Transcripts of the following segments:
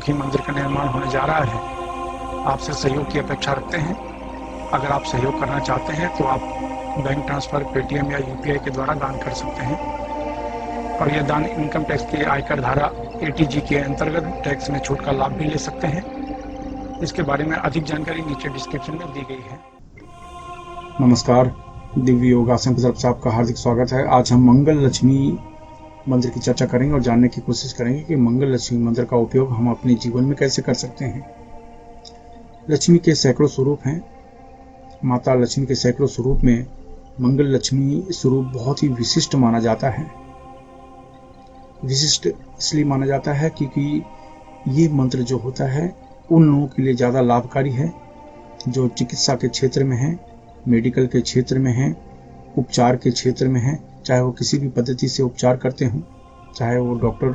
चहुमुखी मंदिर का निर्माण होने जा रहा है। आपसे सहयोग की अपेक्षा रखते हैं। अगर आप सहयोग करना चाहते हैं तो आप बैंक ट्रांसफ़र, पेटीएम या यूपीआई के द्वारा दान कर सकते हैं और यह दान इनकम टैक्स की आयकर धारा एटीजी के अंतर्गत टैक्स में छूट का लाभ भी ले सकते हैं। इसके बारे में अधिक जानकारी नीचे डिस्क्रिप्शन में दी गई है। नमस्कार, दिव्य योगासन की तरफ से आपका हार्दिक स्वागत है। आज हम मंगल लक्ष्मी मंदिर की चर्चा करेंगे और जानने की कोशिश करेंगे कि मंगल लक्ष्मी मंदिर का उपयोग हम अपने जीवन में कैसे कर सकते हैं। लक्ष्मी के सैकड़ों स्वरूप हैं। माता लक्ष्मी के सैकड़ों स्वरूप में मंगल लक्ष्मी स्वरूप बहुत ही विशिष्ट माना जाता है। विशिष्ट इसलिए माना जाता है क्योंकि ये मंत्र जो होता है उन लोगों के लिए ज़्यादा लाभकारी है जो चिकित्सा के क्षेत्र में है, मेडिकल के क्षेत्र में है, उपचार के क्षेत्र में है, चाहे वो किसी भी पद्धति से उपचार करते हों, चाहे वो डॉक्टर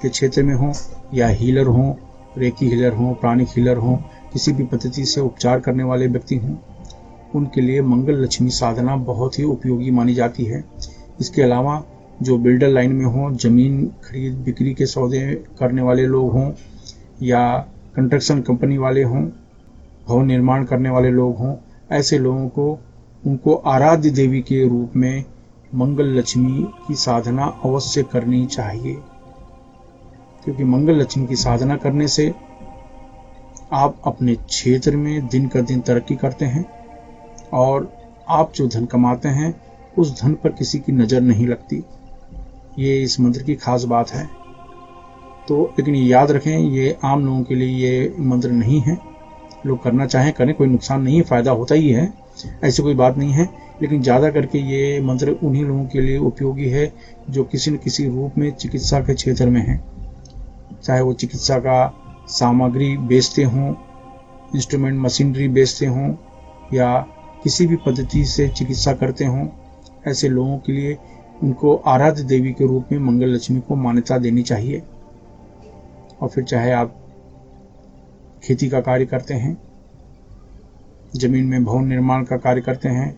के क्षेत्र में हो या हीलर हों, रेकी हीलर हों, प्राणिक हीलर हों, किसी भी पद्धति से उपचार करने वाले व्यक्ति हों, उनके लिए मंगल लक्ष्मी साधना बहुत ही उपयोगी मानी जाती है। इसके अलावा जो बिल्डर लाइन में हों, ज़मीन खरीद बिक्री के सौदे करने वाले लोग हों या कंस्ट्रक्शन कंपनी वाले हों, भवन निर्माण करने वाले लोग हों, ऐसे लोगों को उनको आराध्य देवी के रूप में मंगल लक्ष्मी की साधना अवश्य करनी चाहिए, क्योंकि मंगल लक्ष्मी की साधना करने से आप अपने क्षेत्र में दिन का दिन तरक्की करते हैं और आप जो धन कमाते हैं उस धन पर किसी की नज़र नहीं लगती। ये इस मंत्र की खास बात है। तो लेकिन याद रखें, ये आम लोगों के लिए ये मंत्र नहीं है। लोग करना चाहें करें, कोई नुकसान नहीं है, फ़ायदा होता ही है, ऐसी कोई बात नहीं है। लेकिन ज़्यादा करके ये मंत्र उन्हीं लोगों के लिए उपयोगी है जो किसी न किसी रूप में चिकित्सा के क्षेत्र में हैं, चाहे वो चिकित्सा का सामग्री बेचते हों, इंस्ट्रूमेंट मशीनरी बेचते हों या किसी भी पद्धति से चिकित्सा करते हों। ऐसे लोगों के लिए उनको आराध्य देवी के रूप में मंगल लक्ष्मी को मान्यता देनी चाहिए। और फिर चाहे आप खेती का कार्य करते हैं, ज़मीन में भवन निर्माण का कार्य करते हैं,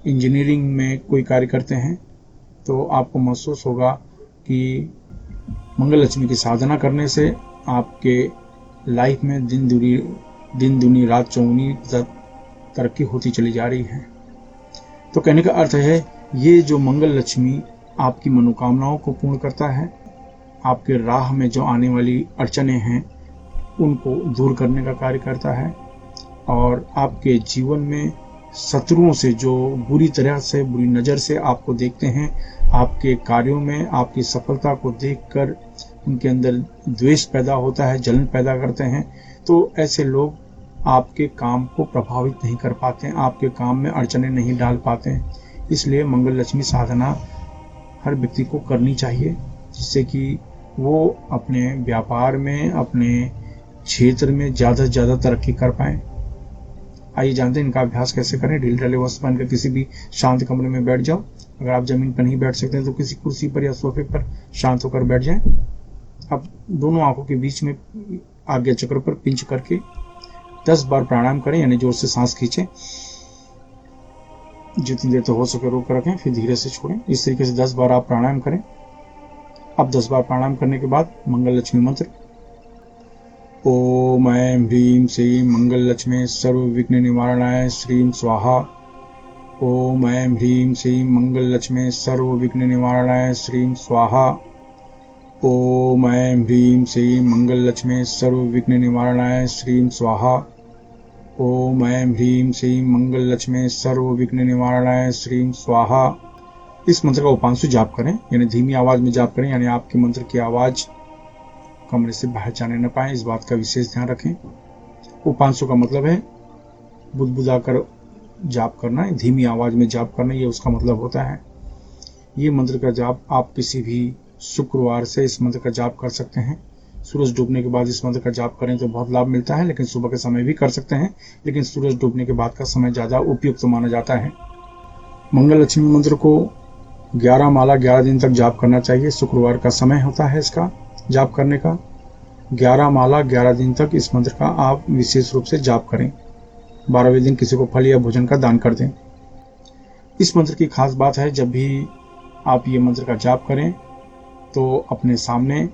इंजीनियरिंग में कोई कार्य करते हैं, तो आपको महसूस होगा कि मंगल लक्ष्मी की साधना करने से आपके लाइफ में दिन दुनी रात चौगुनी तरक्की होती चली जा रही है। तो कहने का अर्थ है, ये जो मंगल लक्ष्मी आपकी मनोकामनाओं को पूर्ण करता है, आपके राह में जो आने वाली अड़चनें हैं उनको दूर करने का कार्य करता है और आपके जीवन में शत्रुओं से जो बुरी तरह से, बुरी नज़र से आपको देखते हैं, आपके कार्यों में आपकी सफलता को देखकर उनके अंदर द्वेष पैदा होता है, जलन पैदा करते हैं, तो ऐसे लोग आपके काम को प्रभावित नहीं कर पाते हैं, आपके काम में अड़चनें नहीं डाल पाते हैं। इसलिए मंगल लक्ष्मी साधना हर व्यक्ति को करनी चाहिए, जिससे कि वो अपने व्यापार में, अपने क्षेत्र में ज़्यादा से ज़्यादा तरक्की कर पाएँ। आइए जानते हैं इनका अभ्यास कैसे करें। ढील ढाले वस्त्र पहनकर किसी भी शांत कमरे में बैठ जाओ। अगर आप ज़मीन पर नहीं बैठ सकते हैं तो किसी कुर्सी पर या सोफे पर शांत होकर बैठ जाएं। अब दोनों आंखों के बीच में आज्ञा चक्र पर पिंच करके 10 बार प्राणायाम करें, यानी जोर से सांस खींचें। जितनी देर तो हो सके रोक कर रखें, फिर धीरे से छोड़ें। इस तरीके से 10 बार आप प्राणायाम करें। अब 10 बार प्राणायाम करने के बाद मंगल लक्ष्मी मंत्र ओम ऐं ह्रीं श्रीं मंगल लक्ष्मी सर्व विघ्न निवारणाय श्रीं स्वाहा। ओम ऐं ह्रीं श्रीं मंगल लक्ष्मी सर्व विघ्न निवारणाय श्रीं स्वाहा। ओम ऐं ह्रीं श्रीं मंगल लक्ष्मी सर्व विघ्न निवारणाय श्रीं स्वाहा। ओम ऐं ह्रीं श्रीं मंगल लक्ष्मी सर्व विघ्न निवारणाय श्रीं स्वाहा। इस मंत्र का उपांशु जाप करें, यानी धीमी आवाज में जाप करें, यानी आपके मंत्र की आवाज कमरे से बाहर जाने न पाए, इस बात का विशेष ध्यान रखें। उपांशु का मतलब है बुदबुदा कर जाप करना, धीमी आवाज में जाप करना, ये उसका मतलब होता है। ये मंत्र का जाप आप किसी भी शुक्रवार से इस मंत्र का जाप कर सकते हैं। सूरज डूबने के बाद इस मंत्र का जाप करें तो बहुत लाभ मिलता है, लेकिन सुबह के समय भी कर सकते हैं, लेकिन सूरज डूबने के बाद का समय ज़्यादा उपयुक्त माना जाता है। मंगल लक्ष्मी मंत्र को 11 माला 11 दिन तक जाप करना चाहिए। शुक्रवार का समय होता है इसका जाप करने का। 11 माला 11 दिन तक इस मंत्र का आप विशेष रूप से जाप करें। 12वें दिन किसी को फल या भोजन का दान कर दें। इस मंत्र की खास बात है, जब भी आप ये मंत्र का जाप करें तो अपने सामने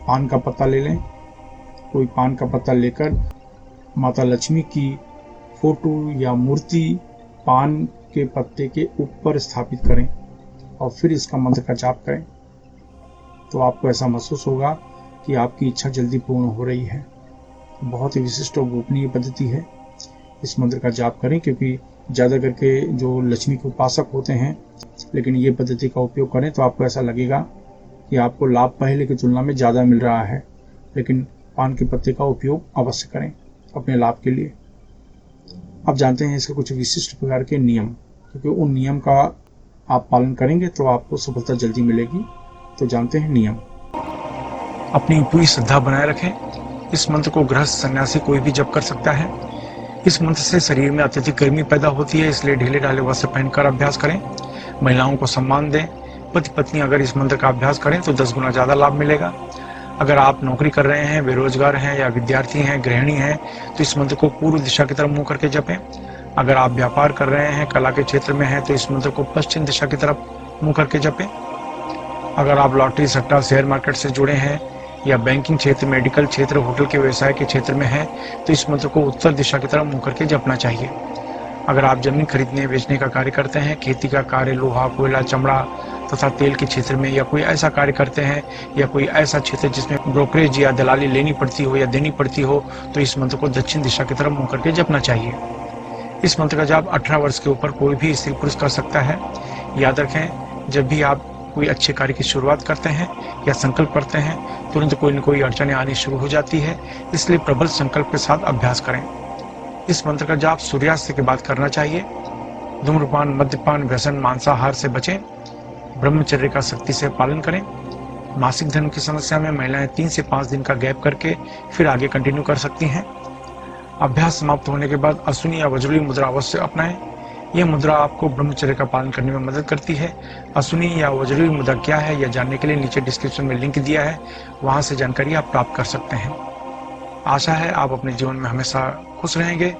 पान का पत्ता ले लें। कोई पान का पत्ता लेकर माता लक्ष्मी की फोटो या मूर्ति पान के पत्ते के ऊपर स्थापित करें और फिर इसका मंत्र का जाप करें, तो आपको ऐसा महसूस होगा कि आपकी इच्छा जल्दी पूर्ण हो रही है। बहुत ही विशिष्ट और गोपनीय पद्धति है। इस मंत्र का जाप करें, क्योंकि ज़्यादा करके जो लक्ष्मी के उपासक होते हैं, लेकिन ये पद्धति का उपयोग करें तो आपको ऐसा लगेगा कि आपको लाभ पहले की तुलना में ज़्यादा मिल रहा है। लेकिन पान के पत्ते का उपयोग अवश्य करें अपने लाभ के लिए। अब जानते हैं इसके कुछ विशिष्ट प्रकार के नियम, क्योंकि उन नियम का आप पालन करेंगे तो आपको सफलता जल्दी मिलेगी। तो जानते हैं नियम। अपनी पूरी श्रद्धा बनाए रखें। इस मंत्र को गृहस्थ सन्यासी कोई भी जप कर सकता है। इस मंत्र से शरीर में अत्यधिक गर्मी पैदा होती है, इसलिए ढीले ढाले वस्त्र पहनकर अभ्यास करें। महिलाओं को सम्मान दें। पति पत्नी अगर इस मंत्र का अभ्यास करें तो 10 गुना ज़्यादा लाभ मिलेगा। अगर आप नौकरी कर रहे हैं, बेरोजगार हैं या विद्यार्थी हैं, गृहिणी हैं, तो इस मंत्र को पूर्व दिशा की तरफ मुंह करके जपें। अगर आप व्यापार कर रहे हैं, कला के क्षेत्र में हैं, तो इस मंत्र को पश्चिम दिशा की तरफ मुंह करके जपें। अगर आप लॉटरी, सट्टा, शेयर मार्केट से जुड़े हैं या बैंकिंग क्षेत्र, मेडिकल क्षेत्र, होटल के व्यवसाय के क्षेत्र में हैं, तो इस मंत्र को उत्तर दिशा की तरफ मुंह करके जपना चाहिए। अगर आप जमीन खरीदने बेचने का कार्य करते हैं, खेती का कार्य, लोहा, कोयला, चमड़ा तथा तेल के क्षेत्र में, या कोई ऐसा कार्य करते हैं या कोई ऐसा क्षेत्र जिसमें ब्रोकरेज या दलाली लेनी पड़ती हो या देनी पड़ती हो, तो इस मंत्र को दक्षिण दिशा की तरफ मुंह करके जपना चाहिए। इस मंत्र का जाप 18 वर्ष के ऊपर कोई भी स्त्री पुरुष कर सकता है। याद रखें, जब भी आप कोई अच्छे कार्य की शुरुआत करते हैं या संकल्प करते हैं, तुरंत कोई न कोई अड़चनें आनी शुरू हो जाती है, इसलिए प्रबल संकल्प के साथ अभ्यास करें। इस मंत्र का जाप सूर्यास्त के बाद करना चाहिए। धूम्रपान, मद्यपान, व्यसन, मांसाहार से बचें। ब्रह्मचर्य का सख्ती से पालन करें। मासिक धर्म की समस्या में महिलाएं 3 से 5 दिन का गैप करके फिर आगे कंटिन्यू कर सकती हैं। अभ्यास समाप्त होने के बाद अश्विनी या वज्रली मुद्रा अवश्य अपनाएं। यह मुद्रा आपको ब्रह्मचर्य का पालन करने में मदद करती है। अश्विनी या वज्रली मुद्रा क्या है, यह जानने के लिए नीचे डिस्क्रिप्शन में लिंक दिया है, वहां से जानकारी आप प्राप्त कर सकते हैं। आशा है आप अपने जीवन में हमेशा खुश रहेंगे।